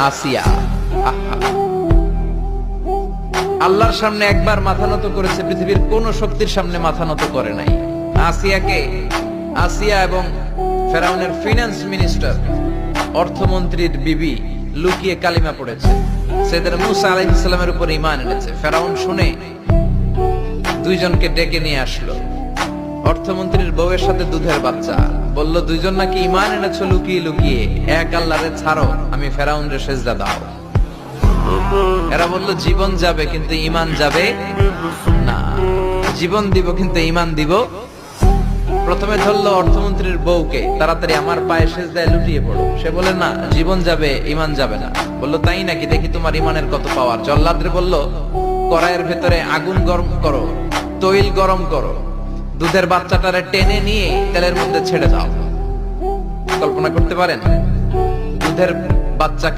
আসিয়া। আহা, আল্লাহর সামনে একবার মাথা নত করেছে, পৃথিবীর কোন শক্তির সামনে মাথা নত করে নাই। আসিয়া এবং ফেরাউনের ফিনান্স মিনিস্টার, অর্থমন্ত্রীর বিবি লুকিয়ে কালিমা পড়েছে, সাইয়েদনা মূসা আলাইহিস সালামের উপর ঈমান এনেছে। ফেরাউন শুনে দুইজনকে ডেকে নিয়ে আসলো। অর্থমন্ত্রীর বউয়ের সাথে দুধের বাচ্চা, বলল দুইজন নাকি ঈমান এনেছো লুকিয়ে লুকিয়ে, এক আল্লাহরে ছাড়ো, আমি ফেরাউনরে সেজদা দাও। এরা বলল জীবন যাবে কিন্তু ঈমান যাবে না, জীবন দিব কিন্তু ঈমান দিব। প্রথমে ধরলো অর্থমন্ত্রীর বউকে, তাড়াতাড়ি আমার পায়ে সেজদায় লুটিয়ে পড়ো। সে বলে না, জীবন যাবে ঈমান যাবে না। বললো তাই নাকি, দেখি তোমার ঈমানের কত পাওয়ার। জল্লাদরে বলল কড়াইয়ের ভেতরে আগুন গরম করো, তৈল গরম করো, দুধের বাচ্চাটারে টেনে নিয়ে তেলের মধ্যে ছেড়ে দাও। কল্পনা করতে পারেন দুধের বাচ্চা